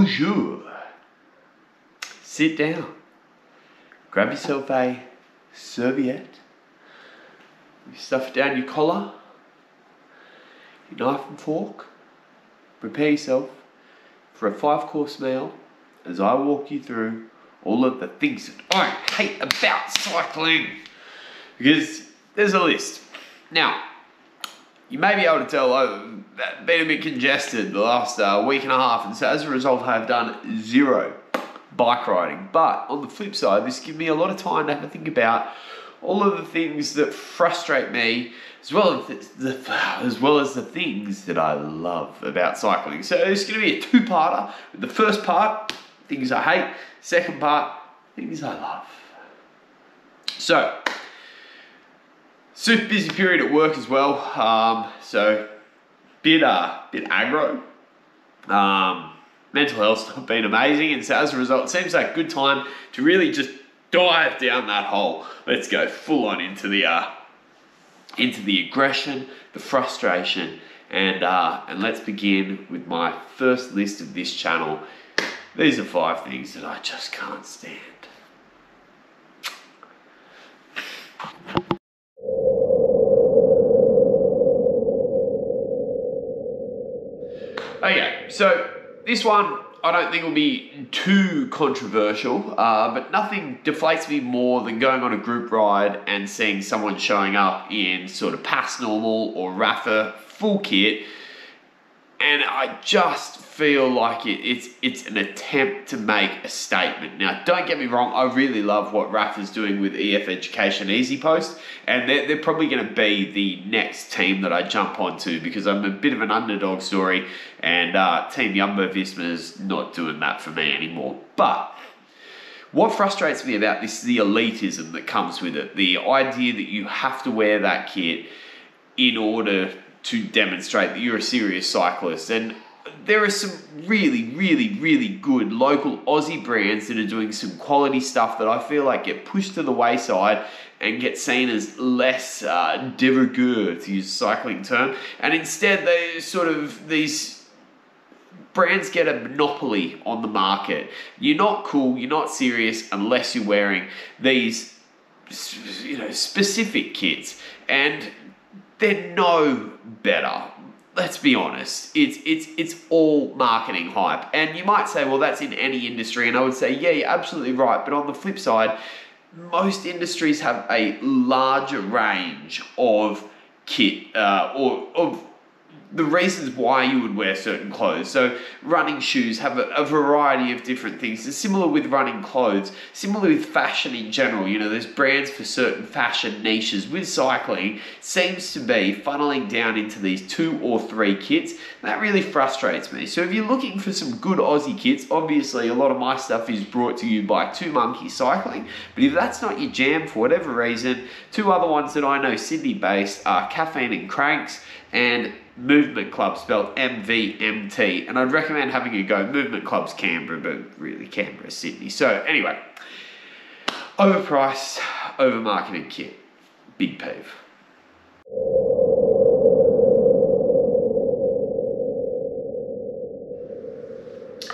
Bonjour. Sit down. Grab yourself a serviette. You stuff it down your collar. Your knife and fork. Prepare yourself for a 5-course meal as I walk you through all of the things that I hate about cycling. Because there's a list. Now, you may be able to tell I've been a bit congested the last week and a half, and so as a result I've done 0 bike riding. But on the flip side, this gives me a lot of time to have a think about all of the things that frustrate me, as well as the things that I love about cycling. So it's going to be a 2-parter. The first part, things I hate. Second part, things I love. So, super busy period at work as well. So, bit aggro. Mental health's not been amazing, and so as a result, it seems like a good time to really just dive down that hole. Let's go full on into the aggression, the frustration, and let's begin with my first list of this channel. These are 5 things that I just can't stand. Okay, so this one I don't think will be too controversial, but nothing deflates me more than going on a group ride and seeing someone showing up in sort of past normal or Rafa full kit, and I just feel like it's an attempt to make a statement. Now, don't get me wrong, I really love what Rafa's doing with EF Education Easy Post, and they're probably going to be the next team that I jump onto, because I'm a bit of an underdog story, and Team Jumbo-Visma's not doing that for me anymore. But what frustrates me about this is the elitism that comes with it. The idea that you have to wear that kit in order to demonstrate that you're a serious cyclist. And there are some really good local Aussie brands that are doing some quality stuff that I feel like get pushed to the wayside and get seen as less de rigueur, to use a cycling term. And instead, these brands get a monopoly on the market. You're not cool, you're not serious unless you're wearing these, specific kits, and they're no better. Let's be honest, it's all marketing hype. And you might say, well, that's in any industry, and I would say, yeah, you're absolutely right. But on the flip side, most industries have a larger range of kit or of the reasons why you would wear certain clothes. So running shoes have a variety of different things. It's similar with running clothes, similar with fashion in general. There's brands for certain fashion niches. With cycling, seems to be funneling down into these 2 or 3 kits. That really frustrates me. So if you're looking for some good Aussie kits, obviously a lot of my stuff is brought to you by Two Monkey Cycling. But if that's not your jam for whatever reason, 2 other ones that I know Sydney-based are Caffeine and Cranks and Movement Club, spelled MVMT, and I'd recommend having a go. Movement Club's Canberra, but really Canberra, Sydney. So anyway, overpriced, over-marketed kit, big peeve.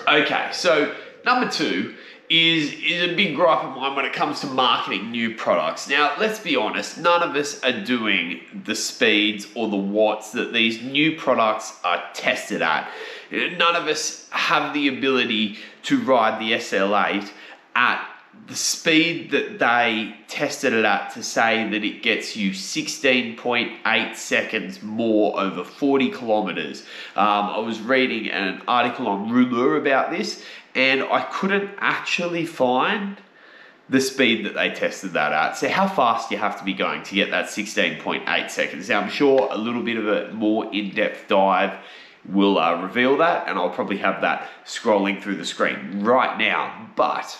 Okay, so number 2 is a big gripe of mine when it comes to marketing new products. Now, let's be honest, none of us are doing the speeds or the watts that these new products are tested at. None of us have the ability to ride the SL8 at the speed that they tested it at, to say that it gets you 16.8 seconds more over 40 kilometers. I was reading an article on Rouleur about this, and I couldn't actually find the speed that they tested that at. So how fast you have to be going to get that 16.8 seconds. Now, I'm sure a little bit of a more in-depth dive will reveal that, and I'll probably have that scrolling through the screen right now. But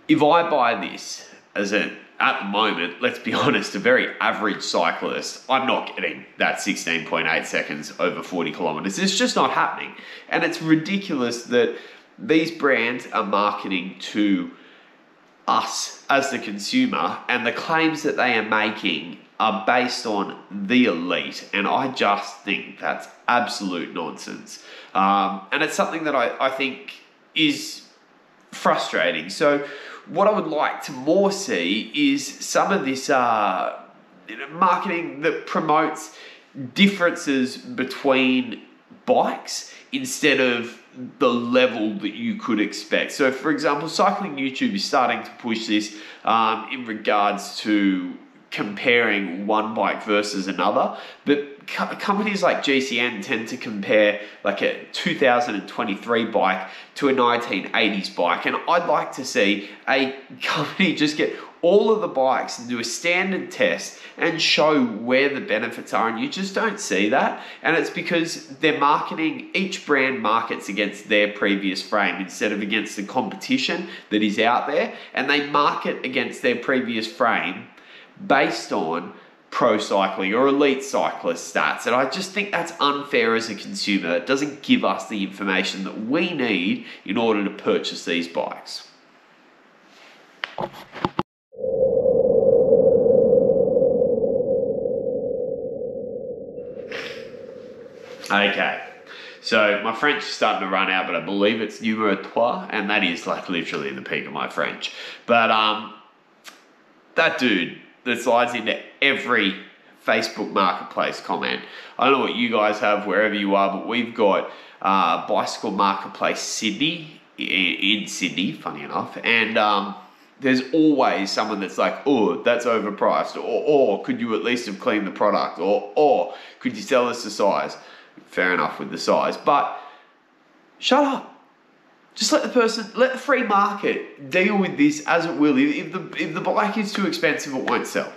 if I buy this as at the moment, let's be honest, a very average cyclist, I'm not getting that 16.8 seconds over 40 kilometers. It's just not happening. And it's ridiculous that these brands are marketing to us as the consumer, and the claims that they are making are based on the elite, and I just think that's absolute nonsense. And it's something that I think is frustrating. So what I would like to more see is some of this marketing that promotes differences between bikes instead of the level that you could expect. So for example, Cycling YouTube is starting to push this in regards to comparing one bike versus another, but companies like GCN tend to compare like a 2023 bike to a 1980s bike, and I'd like to see a company just get all of the bikes and do a standard test and show where the benefits are, and you just don't see that. And it's because they're marketing, each brand markets against their previous frame instead of against the competition that is out there, and they market against their previous frame based on pro cycling or elite cyclist stats. And I just think that's unfair as a consumer. It doesn't give us the information that we need in order to purchase these bikes. Okay, so my French is starting to run out, but I believe it's numéro trois, and that is like literally the peak of my French. But that dude that slides into every Facebook Marketplace comment. I don't know what you guys have wherever you are, but we've got Bicycle Marketplace Sydney, in Sydney, funny enough, and there's always someone that's like, oh, that's overpriced, or could you at least have cleaned the product, or could you sell us the size? Fair enough with the size, but shut up. Just let the free market deal with this as it will. If the bike is too expensive, it won't sell.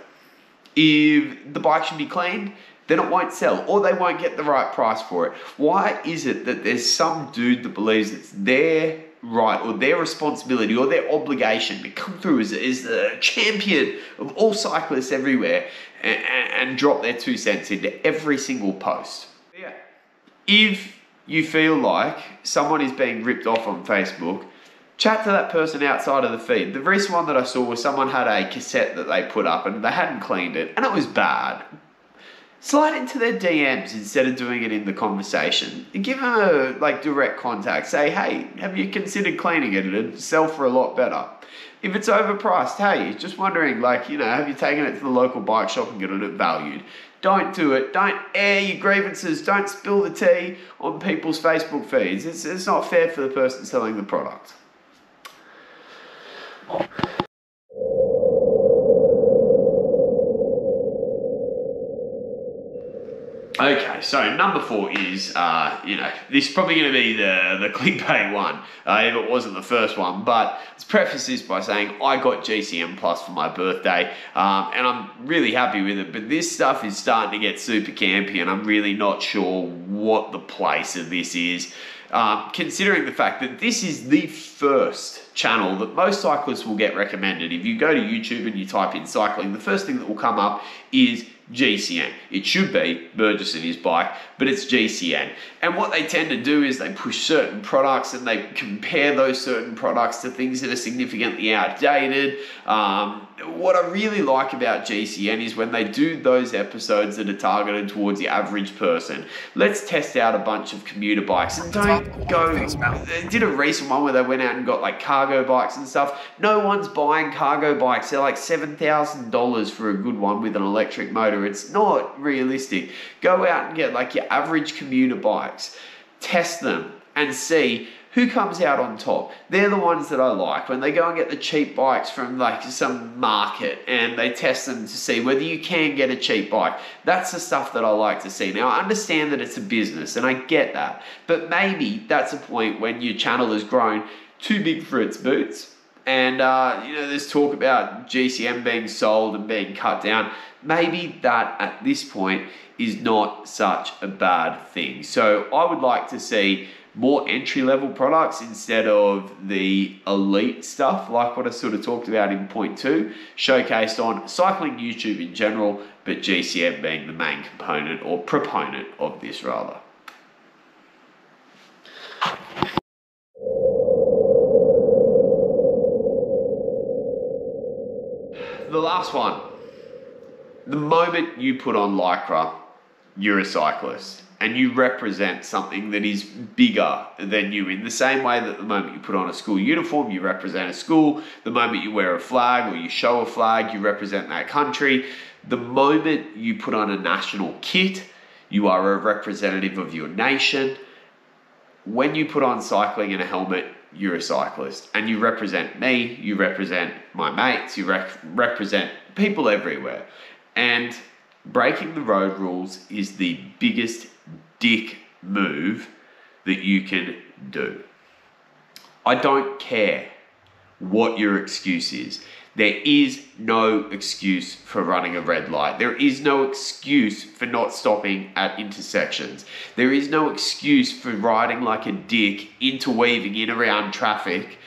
If the bike should be cleaned, then it won't sell, or they won't get the right price for it. Why is it that there's some dude that believes it's their right or their responsibility or their obligation to come through as the champion of all cyclists everywhere and drop their 2 cents into every single post? Yeah. If you feel like someone is being ripped off on Facebook, chat to that person outside of the feed. The recent one that I saw was someone had a cassette that they put up and they hadn't cleaned it and it was bad. Slide into their DMs instead of doing it in the conversation. And give them a direct contact. Say, hey, have you considered cleaning it? It'd sell for a lot better. If it's overpriced, hey, just wondering, have you taken it to the local bike shop and gotten it valued? Don't do it. Don't air your grievances. Don't spill the tea on people's Facebook feeds. It's not fair for the person selling the product. Okay, so number 4 is, this is probably going to be the clickbait one, if it wasn't the first one, but let's preface this by saying I got GCM Plus for my birthday, and I'm really happy with it, but this stuff is starting to get super campy, and I'm really not sure what the place of this is, considering the fact that this is the first channel that most cyclists will get recommended. If you go to YouTube and you type in cycling, the first thing that will come up is GCN. It should be Burgess and his bike, but it's GCN. And what they tend to do is they push certain products and they compare those certain products to things that are significantly outdated. What I really like about GCN is when they do those episodes that are targeted towards the average person. Let's test out a bunch of commuter bikes and don't go. They did a recent one where they went out and got cargo bikes and stuff. No one's buying cargo bikes. They're like $7,000 for a good one with an electric motor. It's not realistic. Go out and get your average commuter bikes, test them and see who comes out on top. They're the ones that I like. When they go and get the cheap bikes from some market and they test them to see whether you can get a cheap bike. That's the stuff that I like to see. Now I understand that it's a business and I get that, but maybe that's a point when your channel has grown too big for its boots. And there's talk about GCM being sold and being cut down. Maybe that at this point is not such a bad thing. So I would like to see more entry-level products instead of the elite stuff, like what I sort of talked about in point 2, showcased on cycling YouTube in general, but GCM being the main component or proponent of this rather. The last one, The moment you put on Lycra, you're a cyclist and you represent something that is bigger than you, in the same way that the moment you put on a school uniform, you represent a school. The moment you wear a flag or you show a flag, you represent that country. The moment you put on a national kit, you are a representative of your nation. When you put on cycling and a helmet, you're a cyclist, and you represent me, you represent my mates, you represent people everywhere. And breaking the road rules is the biggest dick move that you can do. I don't care what your excuse is. There is no excuse for running a red light. There is no excuse for not stopping at intersections. There is no excuse for riding like a dick, interweaving in around traffic.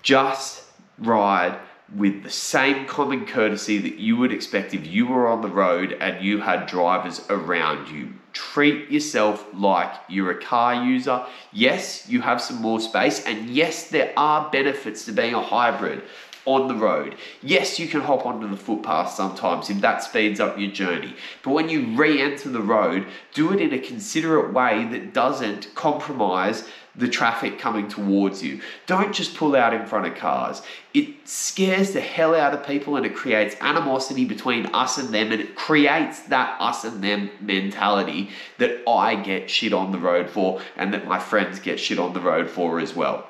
Just ride with the same common courtesy that you would expect if you were on the road and you had drivers around you. Treat yourself like you're a car user. Yes, you have some more space, and yes, there are benefits to being a hybrid on the road. Yes, you can hop onto the footpath sometimes if that speeds up your journey. But when you re-enter the road, do it in a considerate way that doesn't compromise the traffic coming towards you. Don't just pull out in front of cars. It scares the hell out of people, and it creates animosity between us and them, and it creates that us and them mentality that I get shit on the road for and that my friends get shit on the road for as well.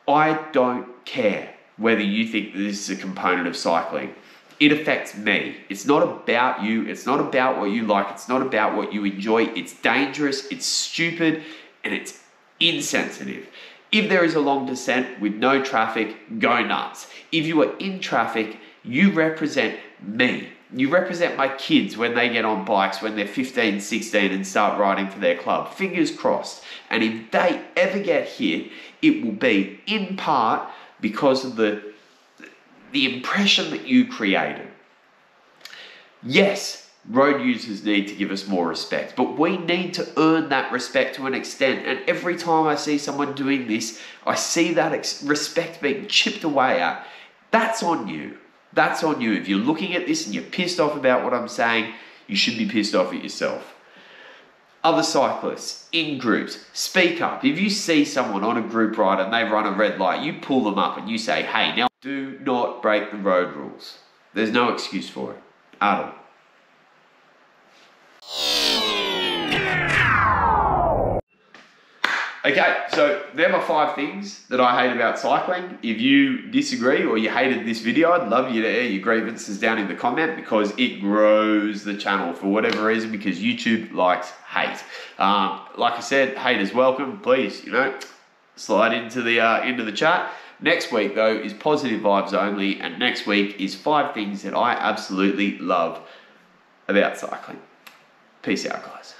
I don't care whether you think that this is a component of cycling. It affects me. It's not about you. It's not about what you like. It's not about what you enjoy. It's dangerous. It's stupid, and it's insensitive. If there is a long descent with no traffic, go nuts. If you are in traffic, you represent me. You represent my kids when they get on bikes when they're 15, 16 and start riding for their club. Fingers crossed. And if they ever get hit, it will be in part because of the impression that you created. Yes, road users need to give us more respect, but we need to earn that respect to an extent. And every time I see someone doing this, I see that respect being chipped away at. That's on you. That's on you. If you're looking at this and you're pissed off about what I'm saying, you should be pissed off at yourself. Other cyclists, in groups, speak up. If you see someone on a group ride and they run a red light, you pull them up and you say, hey, now do not break the road rules. There's no excuse for it at all. Okay, so there are 5 things that I hate about cycling. If you disagree or you hated this video, I'd love you to air your grievances down in the comment, because it grows the channel for whatever reason, because YouTube likes hate. Like I said, hate is welcome. Please, slide into the chat. Next week though is positive vibes only, and next week is 5 things that I absolutely love about cycling. Peace out, guys.